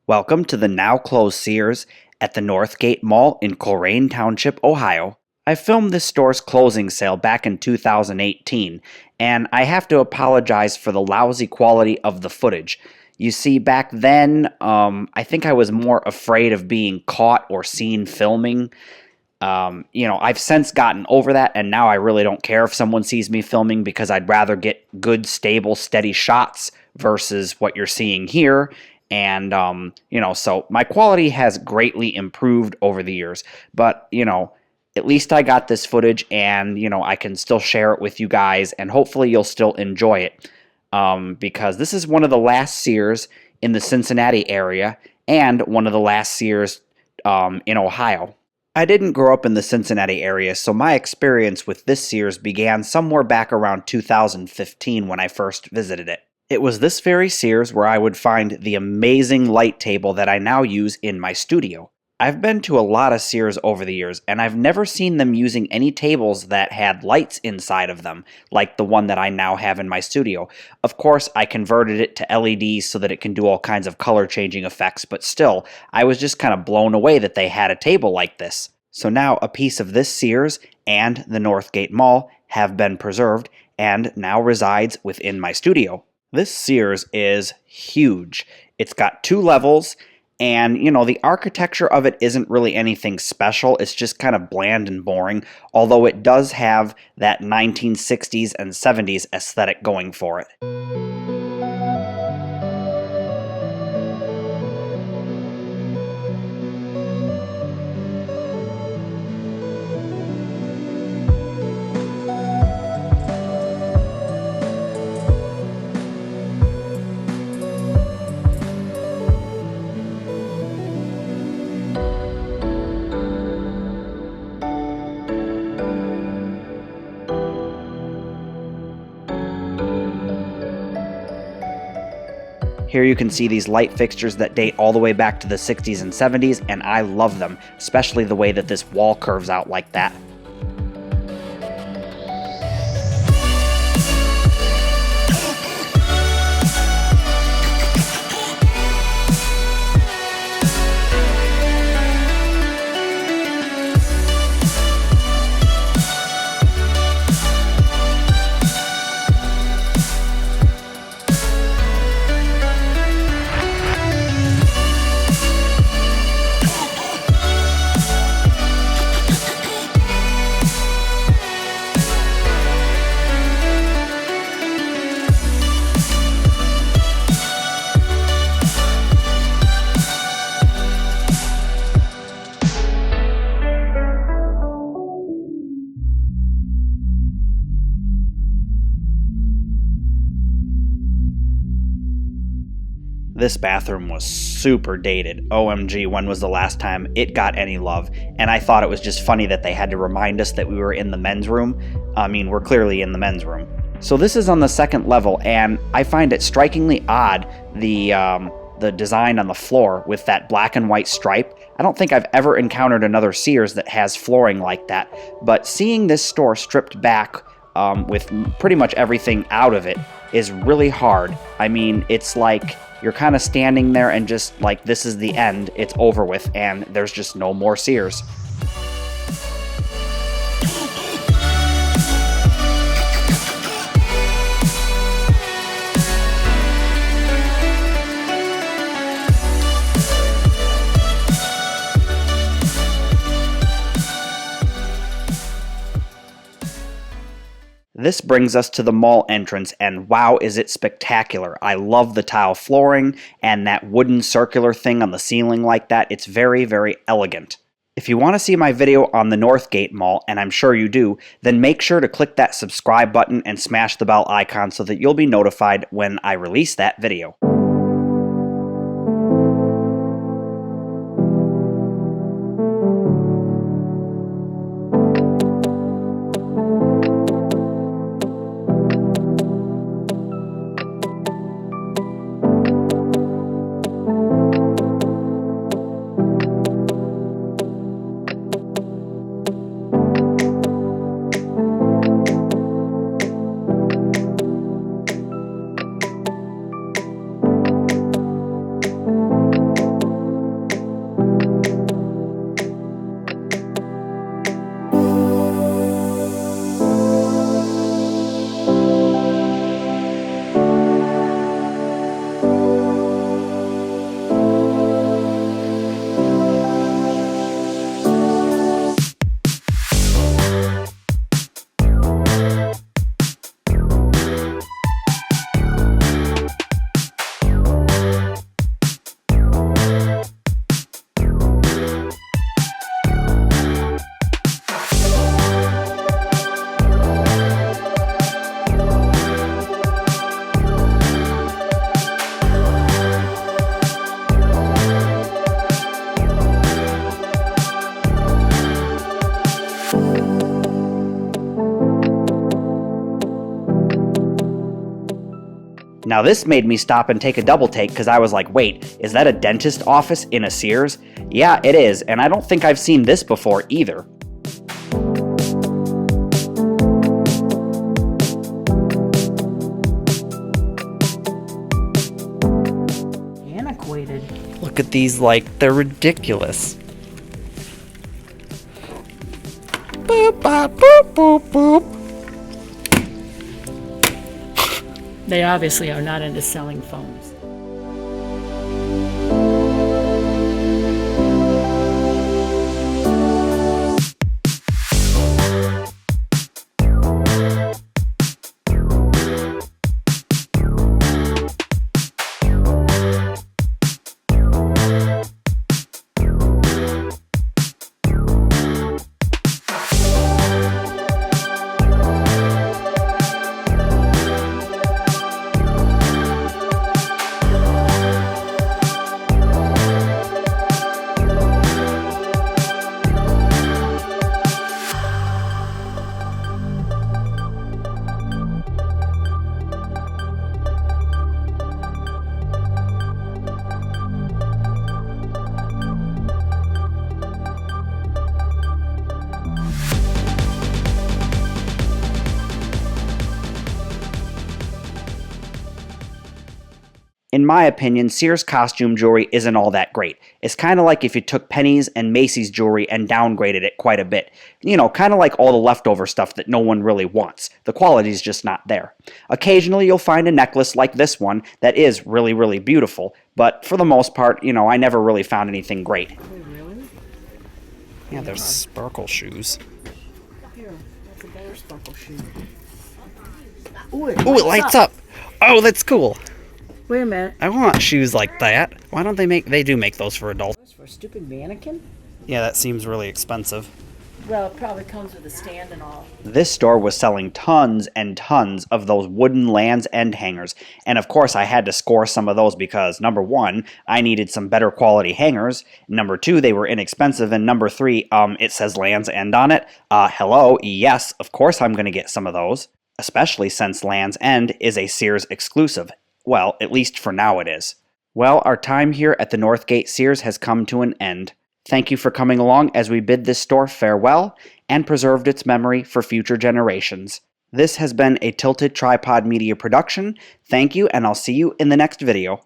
Welcome to the now closed Sears at the Northgate Mall in Colrain Township, Ohio. I filmed this store's closing sale back in 2018, and I have to apologize for the lousy quality of the footage. You see, back then, I think I was more afraid of being caught or seen filming. I've since gotten over that, and now I really don't care if someone sees me filming because I'd rather get good, stable, steady shots versus what you're seeing here. And, so my quality has greatly improved over the years. But, at least I got this footage and, I can still share it with you guys and hopefully you'll still enjoy it. Because this is one of the last Sears in the Cincinnati area and one of the last Sears in Ohio. I didn't grow up in the Cincinnati area, so my experience with this Sears began somewhere back around 2015 when I first visited it. It was this very Sears where I would find the amazing light table that I now use in my studio. I've been to a lot of Sears over the years, and I've never seen them using any tables that had lights inside of them, like the one that I now have in my studio. Of course, I converted it to LEDs so that it can do all kinds of color-changing effects, but still, I was just kind of blown away that they had a table like this. So now a piece of this Sears and the Northgate Mall have been preserved and now resides within my studio. This Sears is huge. It's got 2 levels, and, the architecture of it isn't really anything special. It's just kind of bland and boring, although it does have that 1960s and 70s aesthetic going for it. Here you can see these light fixtures that date all the way back to the 60s and 70s, and I love them, especially the way that this wall curves out like that. This bathroom was super dated. OMG, when was the last time it got any love? And I thought it was just funny that they had to remind us that we were in the men's room. I mean, we're clearly in the men's room. So this is on the 2nd level, and I find it strikingly odd, the design on the floor with that black and white stripe. I don't think I've ever encountered another Sears that has flooring like that, but seeing this store stripped back with pretty much everything out of it is really hard. I mean, it's like you're kind of standing there and just like, this is the end, it's over with, and there's just no more Sears. This brings us to the mall entrance, and wow, is it spectacular. I love the tile flooring and that wooden circular thing on the ceiling like that. It's very, very elegant. If you want to see my video on the Northgate Mall, and I'm sure you do, then make sure to click that subscribe button and smash the bell icon so that you'll be notified when I release that video. Now this made me stop and take a double take because I was like, wait, is that a dentist office in a Sears? Yeah, it is, and I don't think I've seen this before either. Antiquated. Look at these, like, they're ridiculous. Boop, bop, boop, boop, boop. They obviously are not into selling phones. In my opinion, Sears costume jewelry isn't all that great. It's kind of like if you took Penny's and Macy's jewelry and downgraded it quite a bit. You know, kind of like all the leftover stuff that no one really wants. The quality's just not there. Occasionally you'll find a necklace like this one that is really, really beautiful, but for the most part, you know, I never really found anything great. Really? Yeah, there's sparkle shoes. Here, that's a better sparkle shoe. Ooh, it lights up! Oh, that's cool! Wait a minute. I want shoes like that. Why don't they do make those for adults. That's for a stupid mannequin? Yeah, that seems really expensive. Well, it probably comes with a stand and all. This store was selling tons and tons of those wooden Land's End hangers, and of course I had to score some of those because, number one, I needed some better quality hangers, number two, they were inexpensive, and number three, it says Land's End on it. Hello, yes, of course I'm going to get some of those, especially since Land's End is a Sears exclusive. Well, at least for now it is. Well, our time here at the Northgate Sears has come to an end. Thank you for coming along as we bid this store farewell and preserved its memory for future generations. This has been a Tilted Tripod Media production. Thank you, and I'll see you in the next video.